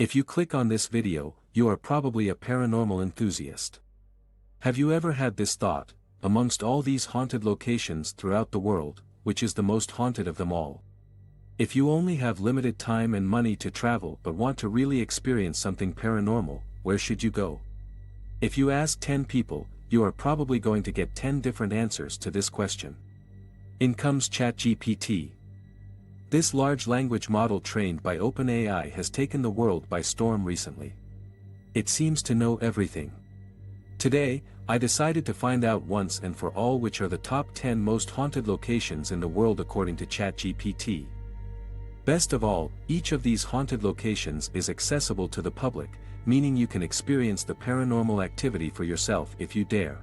If you click on this video, you are probably a paranormal enthusiast. Have you ever had this thought, amongst all these haunted locations throughout the world, which is the most haunted of them all? If you only have limited time and money to travel but want to really experience something paranormal, where should you go? If you ask 10 people, you are probably going to get 10 different answers to this question. In comes ChatGPT. This large language model trained by OpenAI has taken the world by storm recently. It seems to know everything. Today, I decided to find out once and for all which are the top 10 most haunted locations in the world according to ChatGPT. Best of all, each of these haunted locations is accessible to the public, meaning you can experience the paranormal activity for yourself if you dare.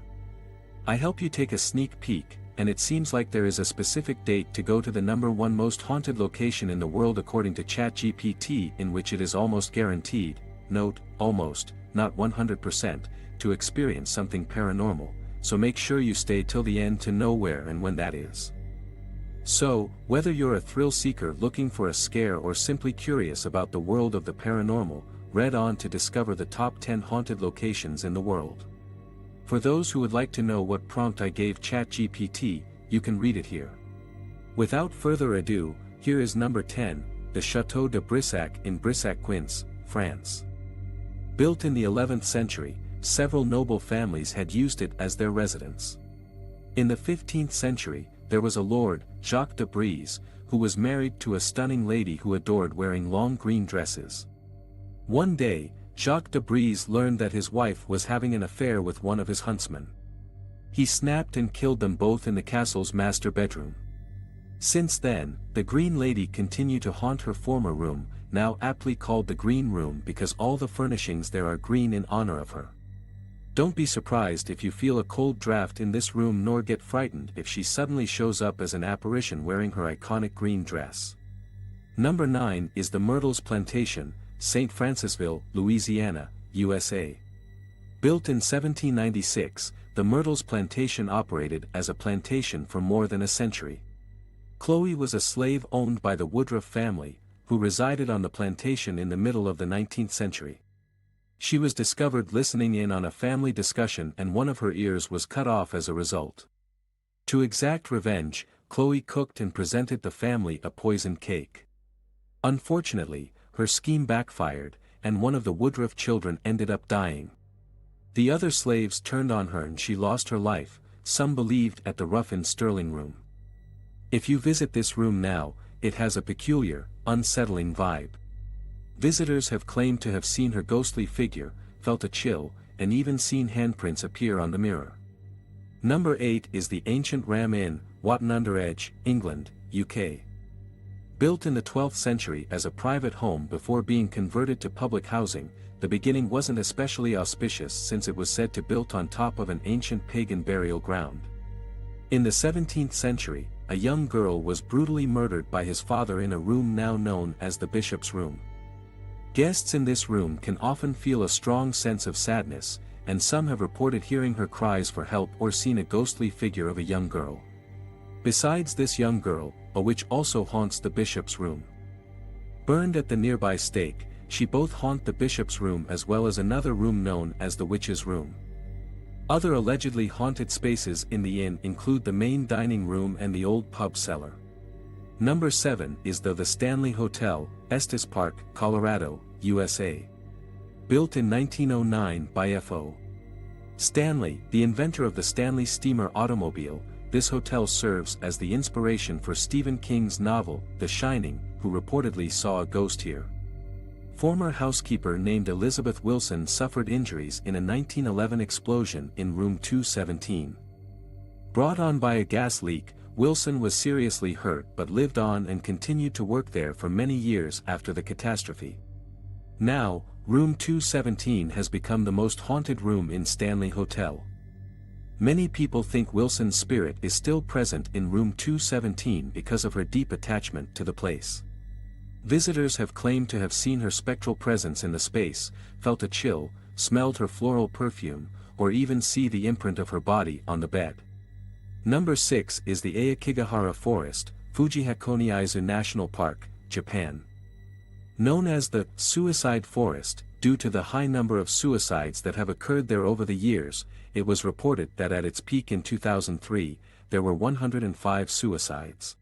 I help you take a sneak peek, and it seems like there is a specific date to go to the #1 most haunted location in the world according to ChatGPT, in which it is almost guaranteed, note, almost, not 100%, to experience something paranormal, so make sure you stay till the end to know where and when that is. So, whether you're a thrill seeker looking for a scare or simply curious about the world of the paranormal, read on to discover the top 10 haunted locations in the world. For those who would like to know what prompt I gave ChatGPT, you can read it here. Without further ado, here is number 10, the Château de Brissac in Brissac, France. Built in the 11th century, several noble families had used it as their residence. In the 15th century, there was a Lord, Jacques de Brissac, who was married to a stunning lady who adored wearing long green dresses. One day, Jacques de Brissac learned that his wife was having an affair with one of his huntsmen. He snapped and killed them both in the castle's master bedroom. Since then, the Green Lady continued to haunt her former room, now aptly called the Green Room because all the furnishings there are green in honor of her. Don't be surprised if you feel a cold draft in this room, nor get frightened if she suddenly shows up as an apparition wearing her iconic green dress. Number 9 is the Myrtles Plantation, St. Francisville, Louisiana, USA. Built in 1796, the Myrtles Plantation operated as a plantation for more than a century. Chloe was a slave owned by the Woodruff family, who resided on the plantation in the middle of the 19th century. She was discovered listening in on a family discussion and one of her ears was cut off as a result. To exact revenge, Chloe cooked and presented the family a poisoned cake. Unfortunately, her scheme backfired, and one of the Woodruff children ended up dying. The other slaves turned on her and she lost her life, some believed at the rough and sterling room. If you visit this room now, it has a peculiar, unsettling vibe. Visitors have claimed to have seen her ghostly figure, felt a chill, and even seen handprints appear on the mirror. Number 8 is the ancient Ram Inn, Watton-under-Edge, England, UK. Built in the 12th century as a private home before being converted to public housing, the beginning wasn't especially auspicious since it was said to be built on top of an ancient pagan burial ground. In the 17th century, a young girl was brutally murdered by his father in a room now known as the Bishop's Room. Guests in this room can often feel a strong sense of sadness, and some have reported hearing her cries for help or seen a ghostly figure of a young girl. Besides this young girl, a witch also haunts the Bishop's Room. Burned at the nearby stake, she both haunt the Bishop's Room as well as another room known as the Witch's Room. Other allegedly haunted spaces in the inn include the main dining room and the old pub cellar. Number 7 is the Stanley Hotel, Estes Park, Colorado, USA. Built in 1909 by F.O. Stanley, the inventor of the Stanley steamer automobile, this hotel serves as the inspiration for Stephen King's novel, The Shining, who reportedly saw a ghost here. Former housekeeper named Elizabeth Wilson suffered injuries in a 1911 explosion in room 217. Brought on by a gas leak, Wilson was seriously hurt but lived on and continued to work there for many years after the catastrophe. Now, room 217 has become the most haunted room in Stanley Hotel. Many people think Wilson's spirit is still present in room 217 because of her deep attachment to the place. Visitors have claimed to have seen her spectral presence in the space, felt a chill, smelled her floral perfume, or even see the imprint of her body on the bed. Number 6 is the Aokigahara Forest, Fujihakone-Izu National Park, Japan. Known as the Suicide Forest, due to the high number of suicides that have occurred there over the years, it was reported that at its peak in 2003, there were 105 suicides.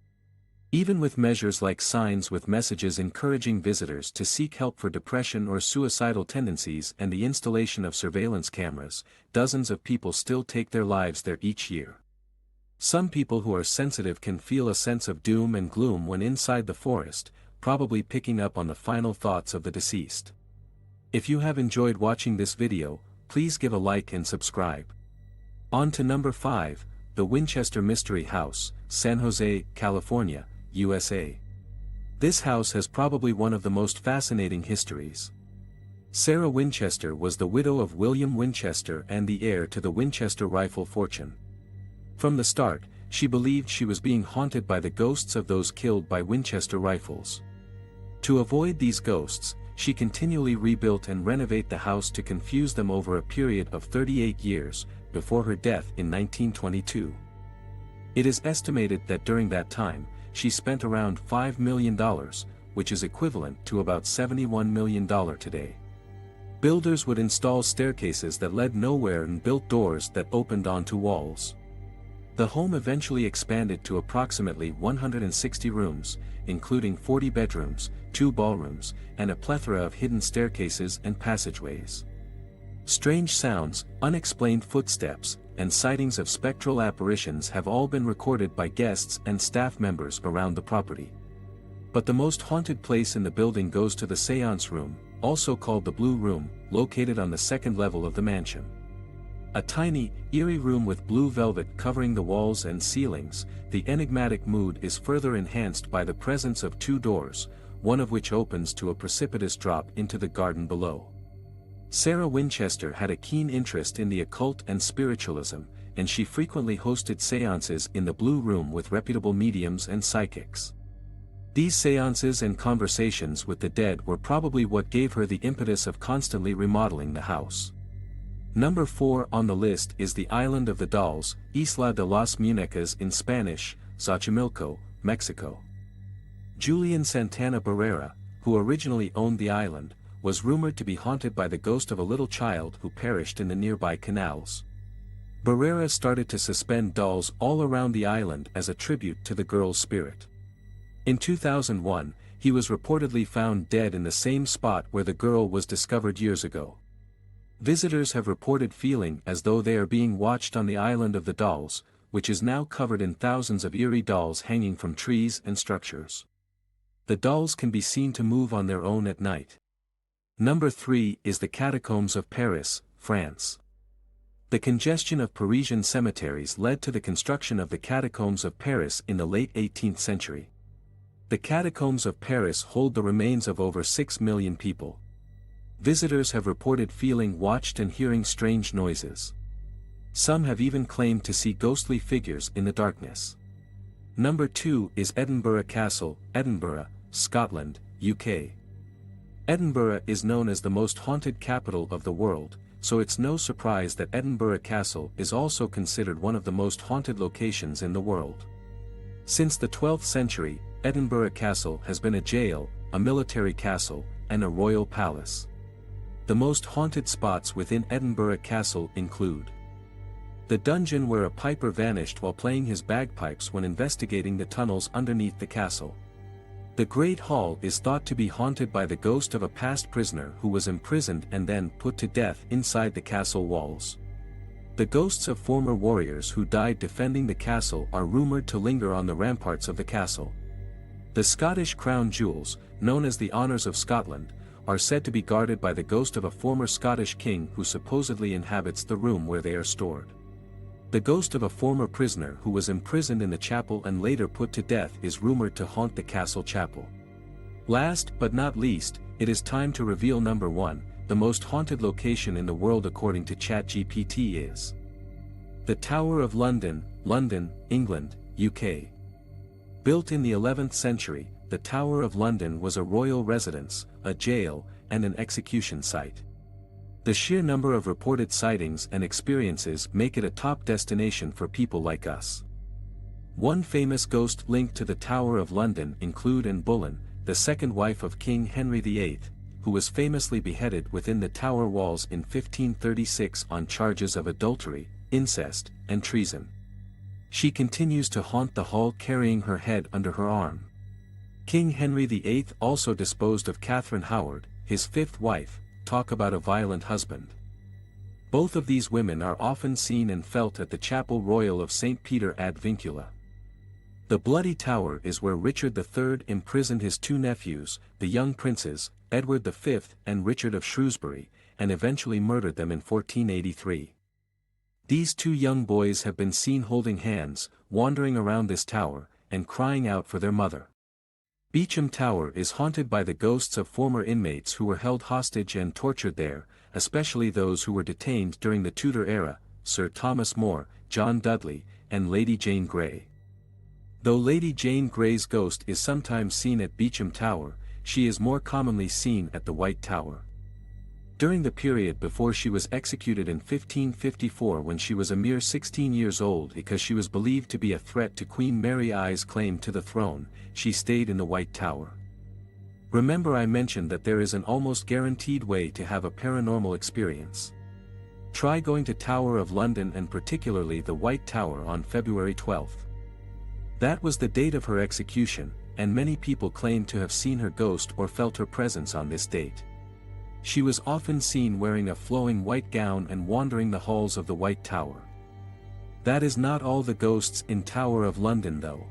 Even with measures like signs with messages encouraging visitors to seek help for depression or suicidal tendencies and the installation of surveillance cameras, dozens of people still take their lives there each year. Some people who are sensitive can feel a sense of doom and gloom when inside the forest, probably picking up on the final thoughts of the deceased. If you have enjoyed watching this video, please give a like and subscribe. On to number 5, the Winchester Mystery House, San Jose, California, USA. This house has probably one of the most fascinating histories. Sarah Winchester was the widow of William Winchester and the heir to the Winchester rifle fortune. From the start, she believed she was being haunted by the ghosts of those killed by Winchester rifles. To avoid these ghosts, she continually rebuilt and renovated the house to confuse them over a period of 38 years, before her death in 1922. It is estimated that during that time, she spent around $5 million, which is equivalent to about $71 million today. Builders would install staircases that led nowhere and built doors that opened onto walls. The home eventually expanded to approximately 160 rooms, including 40 bedrooms, 2 ballrooms, and a plethora of hidden staircases and passageways. Strange sounds, unexplained footsteps, and sightings of spectral apparitions have all been recorded by guests and staff members around the property. But the most haunted place in the building goes to the Seance Room, also called the Blue Room, located on the second level of the mansion. A tiny, eerie room with blue velvet covering the walls and ceilings, the enigmatic mood is further enhanced by the presence of 2 doors, one of which opens to a precipitous drop into the garden below. Sarah Winchester had a keen interest in the occult and spiritualism, and she frequently hosted seances in the Blue Room with reputable mediums and psychics. These seances and conversations with the dead were probably what gave her the impetus of constantly remodeling the house. Number 4 on the list is the Island of the Dolls, Isla de las Muñecas in Spanish, Xochimilco, Mexico. Julian Santana Barrera, who originally owned the island, was rumored to be haunted by the ghost of a little child who perished in the nearby canals. Barrera started to suspend dolls all around the island as a tribute to the girl's spirit. In 2001, he was reportedly found dead in the same spot where the girl was discovered years ago. Visitors have reported feeling as though they are being watched on the Island of the Dolls, which is now covered in thousands of eerie dolls hanging from trees and structures. The dolls can be seen to move on their own at night. Number 3 is the Catacombs of Paris, France. The congestion of Parisian cemeteries led to the construction of the Catacombs of Paris in the late 18th century. The Catacombs of Paris hold the remains of over 6 million people. Visitors have reported feeling watched and hearing strange noises. Some have even claimed to see ghostly figures in the darkness. Number 2 is Edinburgh Castle, Edinburgh, Scotland, UK. Edinburgh is known as the most haunted capital of the world, so it's no surprise that Edinburgh Castle is also considered one of the most haunted locations in the world. Since the 12th century, Edinburgh Castle has been a jail, a military castle, and a royal palace. The most haunted spots within Edinburgh Castle include the dungeon where a piper vanished while playing his bagpipes when investigating the tunnels underneath the castle. The Great Hall is thought to be haunted by the ghost of a past prisoner who was imprisoned and then put to death inside the castle walls. The ghosts of former warriors who died defending the castle are rumored to linger on the ramparts of the castle. The Scottish crown jewels, known as the Honours of Scotland, are said to be guarded by the ghost of a former Scottish king who supposedly inhabits the room where they are stored. The ghost of a former prisoner who was imprisoned in the chapel and later put to death is rumored to haunt the castle chapel. Last but not least, it is time to reveal number 1, the most haunted location in the world according to ChatGPT is the Tower of London, London, England, UK. Built in the 11th century, the Tower of London was a royal residence, a jail, and an execution site. The sheer number of reported sightings and experiences make it a top destination for people like us. One famous ghost linked to the Tower of London include Anne Boleyn, the second wife of King Henry VIII, who was famously beheaded within the Tower walls in 1536 on charges of adultery, incest, and treason. She continues to haunt the hall carrying her head under her arm. King Henry VIII also disposed of Catherine Howard, his fifth wife. Talk about a violent husband. Both of these women are often seen and felt at the Chapel Royal of St. Peter ad Vincula. The Bloody Tower is where Richard III imprisoned his two nephews, the young princes, Edward V and Richard of Shrewsbury, and eventually murdered them in 1483. These two young boys have been seen holding hands, wandering around this tower, and crying out for their mother. Beauchamp Tower is haunted by the ghosts of former inmates who were held hostage and tortured there, especially those who were detained during the Tudor era, Sir Thomas More, John Dudley, and Lady Jane Grey. Though Lady Jane Grey's ghost is sometimes seen at Beauchamp Tower, she is more commonly seen at the White Tower. During the period before she was executed in 1554 when she was a mere 16 years old because she was believed to be a threat to Queen Mary I's claim to the throne, she stayed in the White Tower. Remember I mentioned that there is an almost guaranteed way to have a paranormal experience. Try going to Tower of London and particularly the White Tower on February 12th. That was the date of her execution, and many people claim to have seen her ghost or felt her presence on this date. She was often seen wearing a flowing white gown and wandering the halls of the White Tower. That is not all the ghosts in Tower of London though.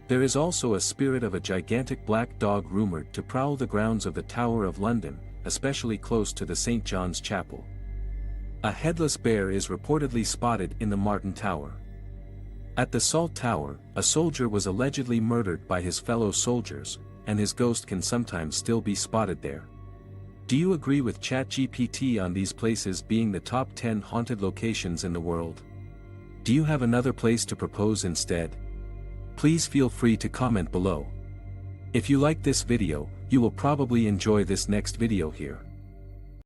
There is also a spirit of a gigantic black dog rumored to prowl the grounds of the Tower of London, especially close to the St. John's Chapel. A headless bear is reportedly spotted in the Martin Tower. At the Salt Tower, a soldier was allegedly murdered by his fellow soldiers, and his ghost can sometimes still be spotted there. Do you agree with ChatGPT on these places being the top 10 haunted locations in the world? Do you have another place to propose instead? Please feel free to comment below. If you like this video, you will probably enjoy this next video here.